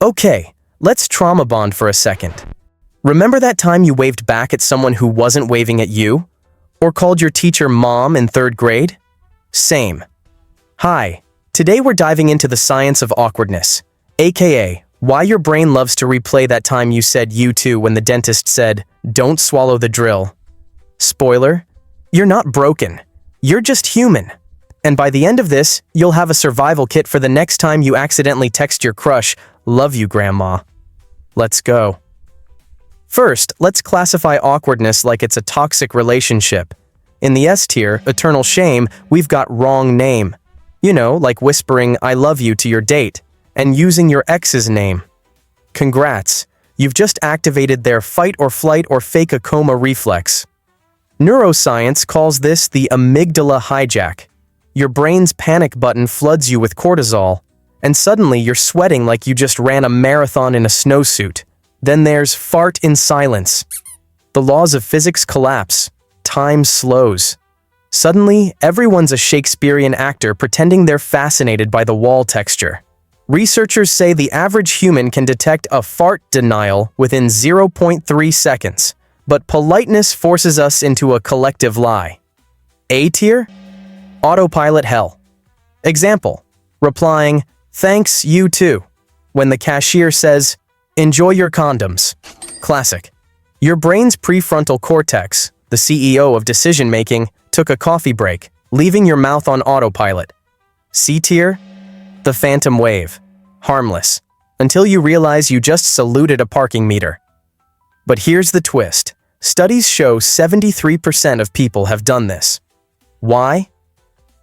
Okay, let's trauma bond for a second. Remember that time you waved back at someone who wasn't waving at you? Or called your teacher mom in 3rd grade? Same. Hi, today we're diving into the science of awkwardness, aka why your brain loves to replay that time you said you too when the dentist said, "Don't swallow the drill." Spoiler, you're not broken. You're just human. And by the end of this, you'll have a survival kit for the next time you accidentally text your crush, "Love you, Grandma." Let's go. First, let's classify awkwardness like it's a toxic relationship. In the S tier, eternal shame, we've got wrong name. You know, like whispering "I love you" to your date, and using your ex's name. Congrats, you've just activated their fight or flight or fake a coma reflex. Neuroscience calls this the amygdala hijack. Your brain's panic button floods you with cortisol, and suddenly you're sweating like you just ran a marathon in a snowsuit. Then there's fart in silence. The laws of physics collapse. Time slows. Suddenly, everyone's a Shakespearean actor pretending they're fascinated by the wall texture. Researchers say the average human can detect a fart denial within 0.3 seconds, but politeness forces us into a collective lie. A tier? Autopilot hell. Example, replying, "Thanks, you too," when the cashier says, "Enjoy your condoms." Classic. Your brain's prefrontal cortex, the CEO of decision-making, took a coffee break, leaving your mouth on autopilot. C tier? The phantom wave. Harmless. Until you realize you just saluted a parking meter. But here's the twist. Studies show 73% of people have done this. Why?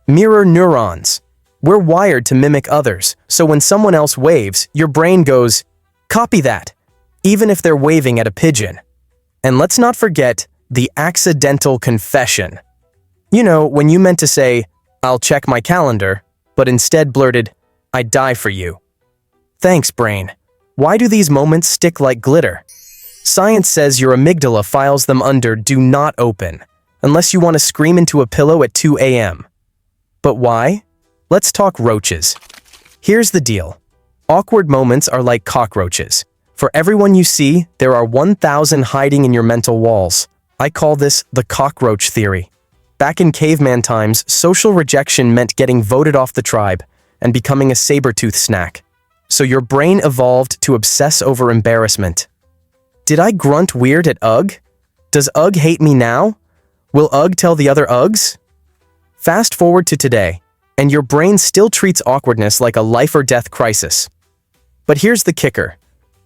Mirror neurons. We're wired to mimic others, so when someone else waves, your brain goes, "Copy that," even if they're waving at a pigeon. And let's not forget the accidental confession. You know, when you meant to say, "I'll check my calendar," but instead blurted, "I'd die for you." Thanks, brain. Why do these moments stick like glitter? Science says your amygdala files them under "do not open," unless you want to scream into a pillow at 2 a.m. But why? Let's talk roaches. Here's the deal. Awkward moments are like cockroaches. For everyone you see, there are 1,000 hiding in your mental walls. I call this the Cockroach Theory. Back in caveman times, social rejection meant getting voted off the tribe and becoming a saber-tooth snack. So your brain evolved to obsess over embarrassment. Did I grunt weird at Ugg? Does Ugg hate me now? Will Ugg tell the other Uggs? Fast forward to today, and your brain still treats awkwardness like a life-or-death crisis. But here's the kicker.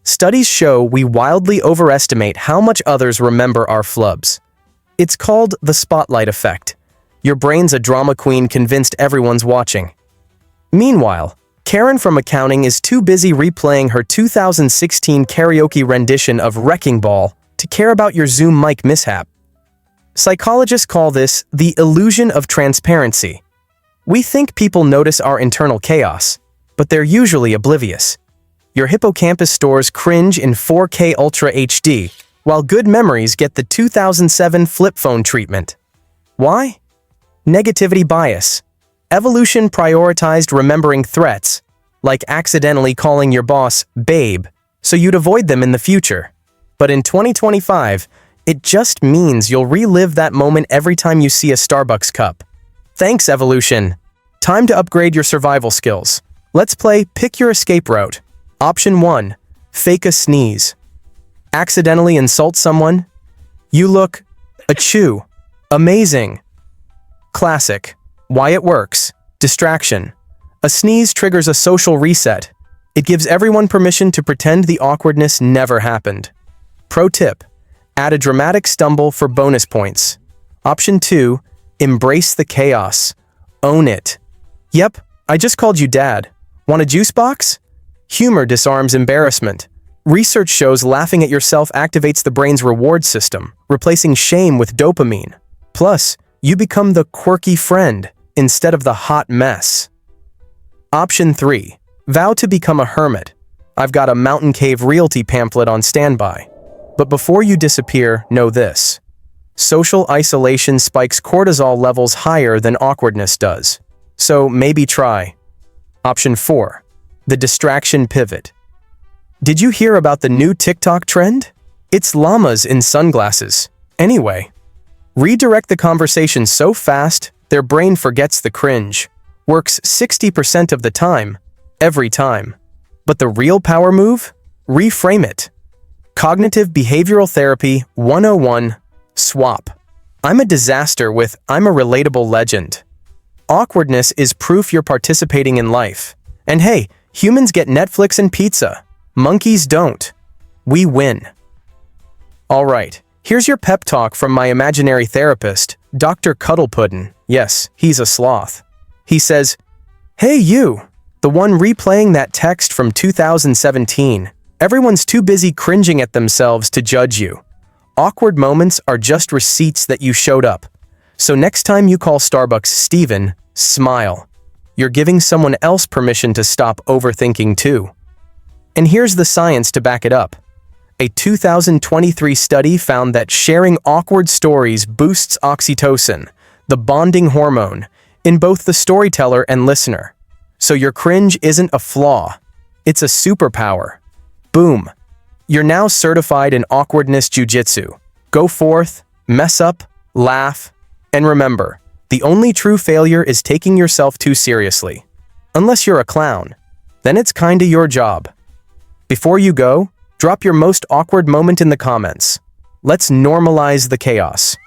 Studies show we wildly overestimate how much others remember our flubs. It's called the spotlight effect. Your brain's a drama queen convinced everyone's watching. Meanwhile, Karen from accounting is too busy replaying her 2016 karaoke rendition of Wrecking Ball to care about your Zoom mic mishap. Psychologists call this the illusion of transparency. We think people notice our internal chaos, but they're usually oblivious. Your hippocampus stores cringe in 4K Ultra HD, while good memories get the 2007 flip phone treatment. Why? Negativity bias. Evolution prioritized remembering threats, like accidentally calling your boss "babe," so you'd avoid them in the future. But in 2025, it just means you'll relive that moment every time you see a Starbucks cup. Thanks, evolution. Time to upgrade your survival skills. Let's play Pick Your Escape Route. Option 1. Fake a sneeze. Accidentally insult someone? You look achoo. Amazing. Classic. Why it works. Distraction. A sneeze triggers a social reset. It gives everyone permission to pretend the awkwardness never happened. Pro tip. Add a dramatic stumble for bonus points. Option 2. Embrace the chaos. Own it. Yep, I just called you dad. Want a juice box? Humor disarms embarrassment. Research shows laughing at yourself activates the brain's reward system, replacing shame with dopamine. Plus, you become the quirky friend instead of the hot mess. Option 3. Vow to become a hermit. I've got a mountain cave realty pamphlet on standby. But before you disappear, know this. Social isolation spikes cortisol levels higher than awkwardness does. So maybe try. Option 4. The distraction pivot. Did you hear about the new TikTok trend? It's llamas in sunglasses. Anyway, redirect the conversation so fast, their brain forgets the cringe. Works 60% of the time, every time. But the real power move? Reframe it. Cognitive Behavioral Therapy 101, swap. I'm a disaster with I'm a relatable legend. Awkwardness is proof you're participating in life. And hey, humans get Netflix and pizza. Monkeys don't. We win. Alright, here's your pep talk from my imaginary therapist, Dr. Cuddlepuddin. Yes, he's a sloth. He says, "Hey you, the one replaying that text from 2017. Everyone's too busy cringing at themselves to judge you. Awkward moments are just receipts that you showed up. So next time you call Starbucks Steven, smile. You're giving someone else permission to stop overthinking too." And here's the science to back it up. A 2023 study found that sharing awkward stories boosts oxytocin, the bonding hormone, in both the storyteller and listener. So your cringe isn't a flaw, it's a superpower. Boom. You're now certified in awkwardness jiu-jitsu. Go forth, mess up, laugh, and remember, the only true failure is taking yourself too seriously. Unless you're a clown, then it's kinda your job. Before you go, drop your most awkward moment in the comments. Let's normalize the chaos.